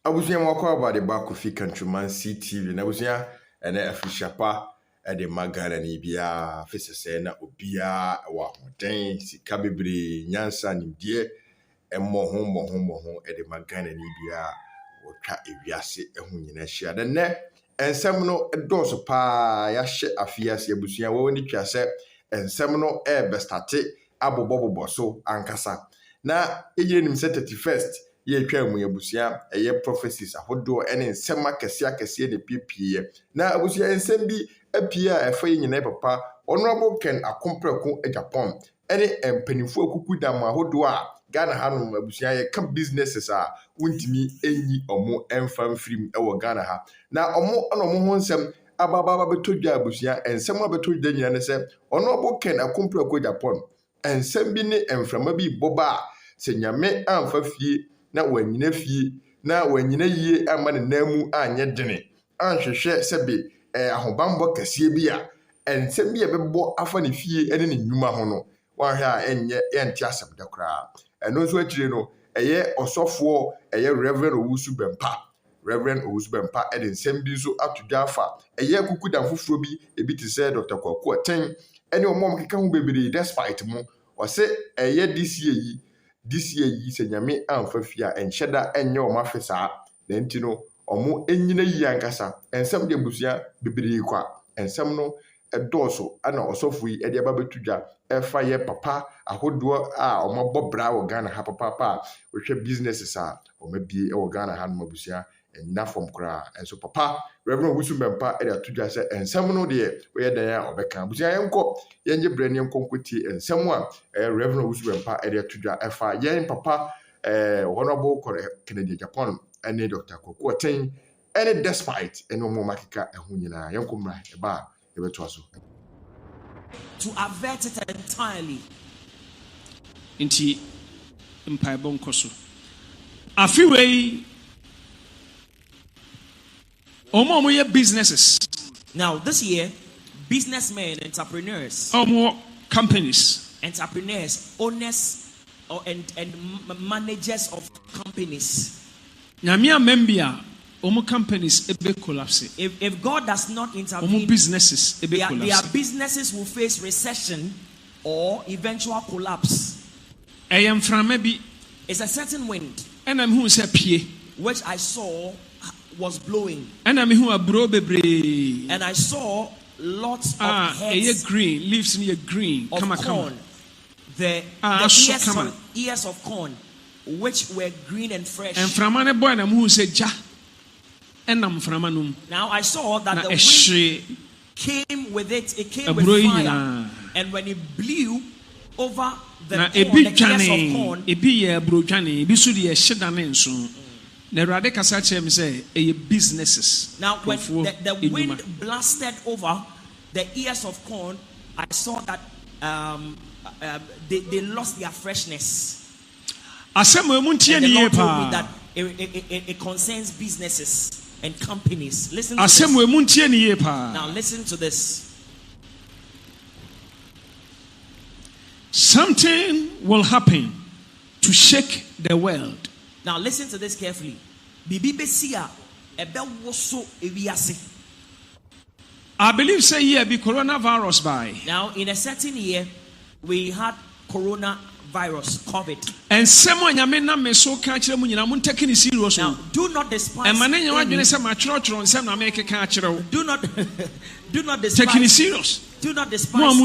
Abusia mwako about the back of Countryman CTV. Na abusia ene afishapa de magana ni bia fesese na obia wa hoden sika bebre nyansa nimdie emmo ho de magana ni bia wotwa ewiase ehu nyina hia. De ne ensem no edoso pa ya hye afiase abusia wo ni twa se ensem no bestate abobobobo so ankasa. Na ejire nim se 31st ye twa mu abusia eye prophecies ahodo ene nsem akese ne piepie na abusia ensem bi apia efa nyina papa honorable Ken Agyapong ene empanifo akuku dam ahodo a Ghana hanom abusia ye ka businesses a wontimi enyi omo emfam frim ewo Ghana ha na omo ho nsem ababa betodwa abusia ensem abetodwa nyina ne se honorable Ken Agyapong ensem bi ne emframa bi boba se nyame amfa fie na wanyina fie na wanyina yie ama ne namu anye dene anhwehwe sebe ahobambo kase bi a ensem bi ebebo afa ne fie ene ne nnwuma ho no wahwe a enye enti asem da kra eno nso akire no eye osofo eye Reverend Owusu Bempa ede nsem bi so atudwa afa eye kukudam foforo bi ebi te se Dr. Kwaku oteng ene omom keka ho bebere despite mo wose eye this year yi se nyame amfa fia enhyeda enye o mafesa na enti no omo enyina yi ankasa ensem de busia bebere kwa ensem no edoso ana osofo yi ede aba betudwa efa ye papa ahodo a omabɔ bra wo Ghana ha papa we hwe businesses a omabie e wo Ghana ha no mabusia enna fom kra enso papa Reverend Owusu Bempa ede atudwa se ensem no de we dan a obeka busia yenko yenje brani yenkonkoti ensem a Reverend Owusu Bempa ede atudwa efa yen papa honorable Ken Agyapong ene Dr. Kwaku oteng ene despite ene omo makika ehu nyina yenkomra eba ebeto aso to avert it entirely. Inti mpaebon koso. Afiwei omo ye businesses. Now this year, businessmen, entrepreneurs, companies, entrepreneurs, owners, and managers of companies. Nyamia membia omo companies ebe collapse. If God does not intervene, omo businesses ebe collapse. Their businesses will face recession or eventual collapse. It's a certain wind, which I saw was blowing, and I saw lots of heads green leaves near green of corn. The ears of corn, which were green and fresh. Now I saw that the wind came with it. It came with fire, and when it blew over the corn, the ears of corn. Now when the wind blasted over the ears of corn, I saw that they lost their freshness. And the Lord told me that it concerns businesses and companies. Listen to this. Now listen to this. Something will happen to shake the world. Now listen to this carefully. I believe say year be coronavirus by. Now in a certain year we had coronavirus, COVID. And someone yamena me so catch them when I'm taking it serious. Now do not despise. And man, you want to say my church on some American catch. Do not despise. Taking it serious. Do not despise.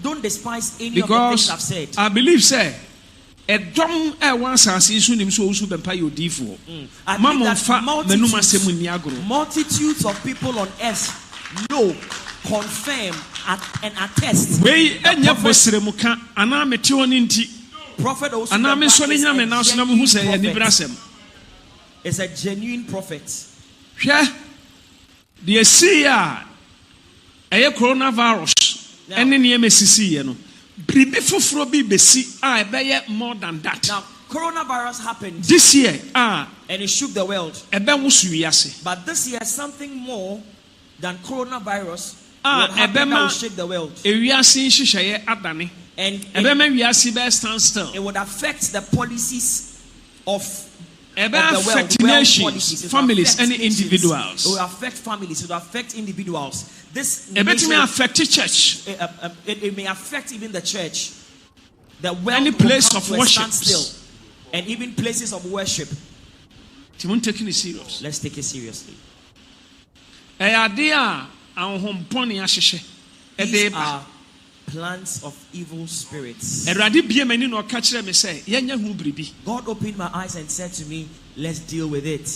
Don't despise any of the things I've said. I believe say a drum once I see soon him so Bempa you defo. Multitudes of people on earth know, confirm, and attest. Prophet also is a genuine prophet. Yeah, the seer a coronavirus. And then you may see, you know, more than that. Now, coronavirus happened this year, and it shook the world. But this year, something more than coronavirus will happen that will shake the world. And it would affect the policies of affect nations, families, and individuals. It will affect families. It will affect individuals. This may affect the church. It may affect even the church. The any place of worship, and even places of worship. Taking it serious. Let's take it seriously. These are plans of evil spirits. God opened my eyes and said to me, let's deal with it.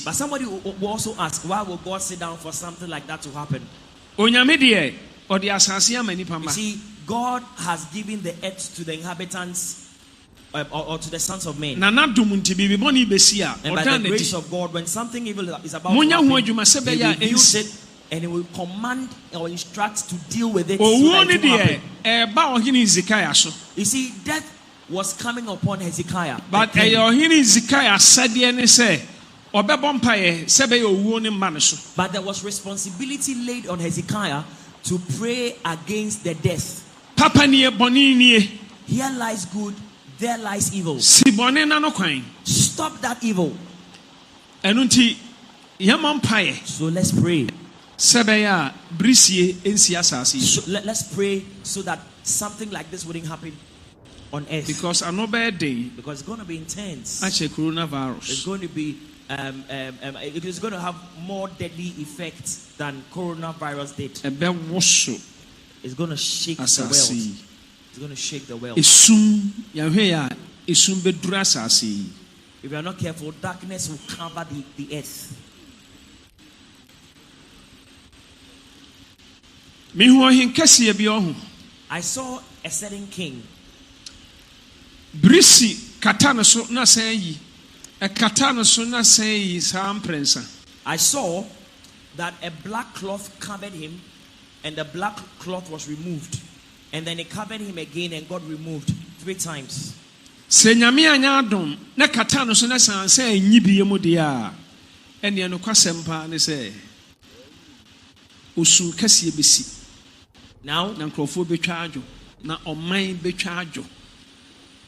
But somebody will also ask, why will God sit down for something like that to happen? You see, God has given the earth to the inhabitants or to the sons of men. And by the grace of God, when something evil is about to happen, He reveals it and He will command or instruct to deal with it. You see, death was coming upon Hezekiah. But there was responsibility laid on Hezekiah to pray against the death. Here lies good, there lies evil. Stop that evil. So let's pray. Let's pray so that something like this wouldn't happen on earth. Because it's going to be intense. It's going to be it is going to have more deadly effects than coronavirus did. It's going to shake the world. It's going to shake the world. If we are not careful, darkness will cover the earth. I saw a certain king. I saw that a black cloth covered him, and the black cloth was removed, and then it covered him again and got removed 3 times.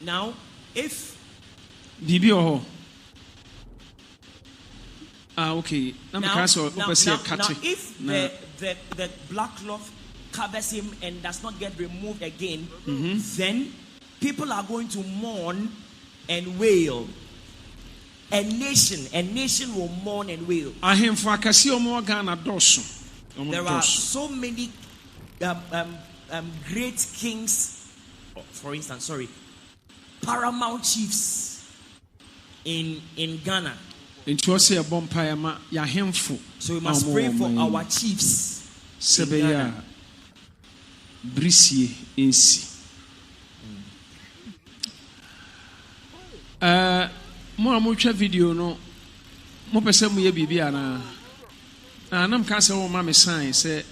Now, if okay. Now, if the black cloth covers him and does not get removed again, then people are going to mourn and wail. A nation will mourn and wail. There are so many great kings, for instance, paramount chiefs in Ghana. So we must pray for our chiefs in Ghana. Video no mo pese mo ye bibia na nam ka se wo ma me sign se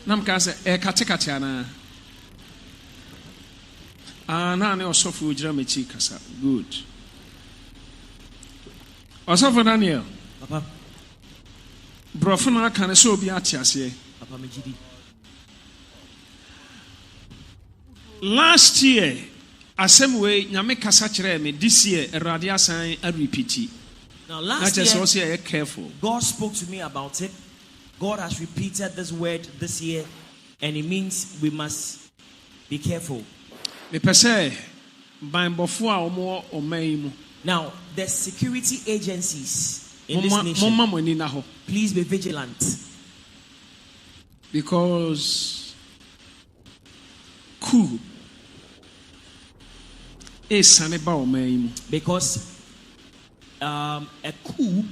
nam ka se e kate ana na ne osofu ojira mechi kasa good osofu Daniel papa brofo na ka ne so obi atiase papa mejidi. Last year Assembly nyame kasa kire me this year erade asan a repeat. Now last year careful. God spoke to me about it. God has repeated this word this year, and it means we must be careful. Now the security agencies in this nation, please be vigilant. Because coup a coup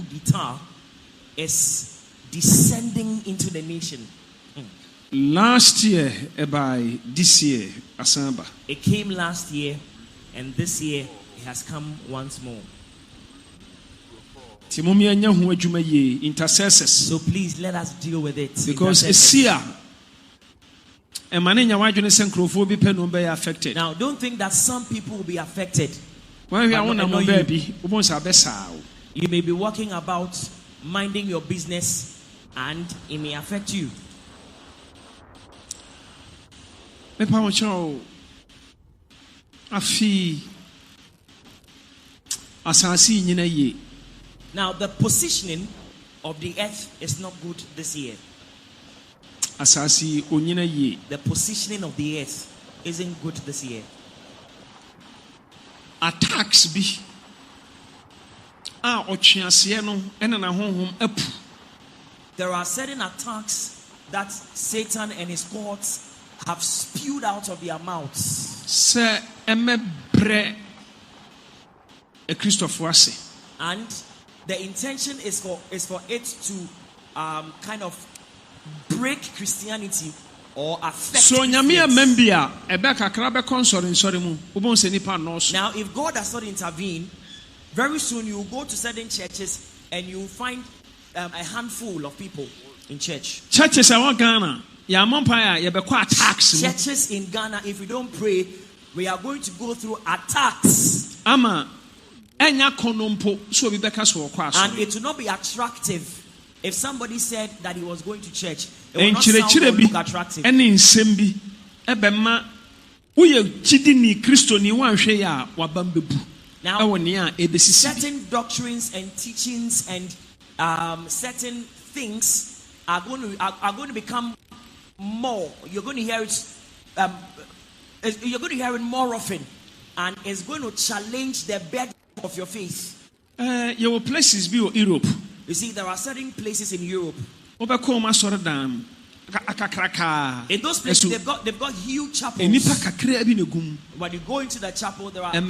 d'etat is descending into the nation. Last year, by this year, Asamba. It came last year, and this year it has come once more. Intercessors. So please let us deal with it. Because it's here. Now, don't think that some people will be affected. You may be walking about minding your business, and it may affect you. Afi asasi nyina ye. Now the positioning of the earth is not good this year. Asasi onyina ye. The positioning of the earth isn't good this year. Attacks bi otweaseɛ no ɛna na honhom apu. There are certain attacks that Satan and his cohorts have spewed out of their mouths. Sɛ ɛmɛbrɛ Christopher ase. And the intention is for it to kind of break Christianity or affect so nyame Christians. amambia ebe kakra be konsori mu obon se nipa no so. Now if God does not intervene, very soon you will go to certain churches and you will find a handful of people in church. Churches I want Ghana ya monpa ya be kwa attacks. Churches in Ghana, if we don't pray, we are going to go through attacks. Ama enya konompo so bi beka so kwa so. And it will not be attractive. If somebody said that he was going to church, it will not sound or look attractive. Any nsem bi ebema uye chidini Kristo ni wanhwe ya wabambebu. Now, certain doctrines and teachings and certain things are going to become more. You're going to hear it. You're going to hear it more often, and it's going to challenge the bed of your faith. Your places be Europe. You see, there are certain places in Europe. In those places, they've got huge chapels. When you go into the chapel, there are a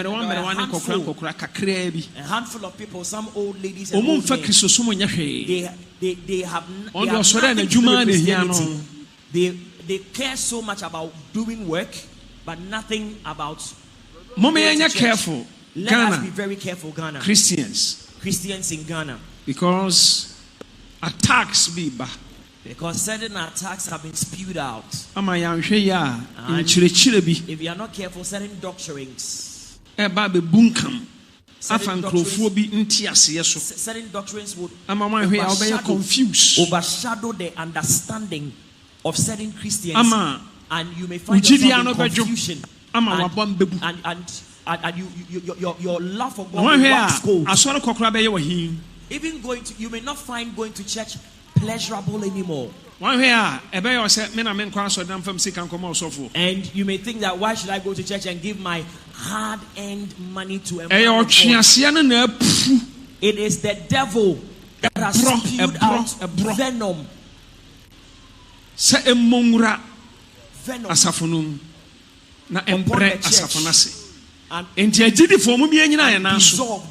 handful of people, some old ladies and old men. They have nothing to do with Christianity. They care so much about doing work, but nothing about. Careful. Let us be very careful, Ghana. Christians in Ghana. Because attacks be bad. Because certain attacks have been spewed out. And if you are not careful, certain doctrines. Certain doctrines would overshadow the understanding of certain Christians. And you may find yourself in confusion. And your love for God will wax cold. Even you may not find going to church pleasurable anymore. And you may think that why should I go to church and give my hard-earned money to a man of God? It is the devil that has spewed out venom. And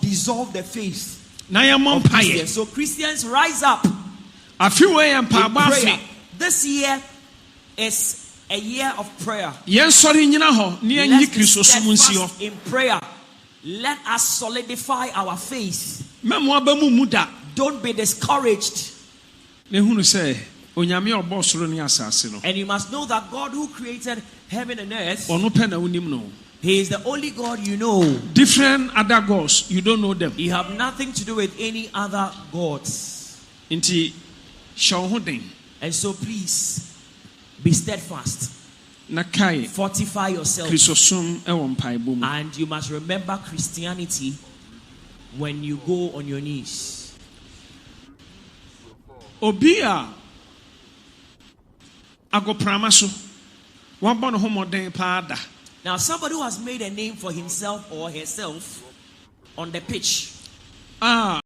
dissolve the faith. So Christians, rise up. This year is a year of prayer. Let's be steadfast in prayer. Let us solidify our faith. Don't be discouraged. And you must know that God who created heaven and earth, He is the only God you know. Different other gods, you don't know them. You have nothing to do with any other gods. And so please be steadfast. Fortify yourself. And you must remember Christianity when you go on your knees. Obia agopramaso wabon homoden pada. Now, somebody who has made a name for himself or herself on the pitch.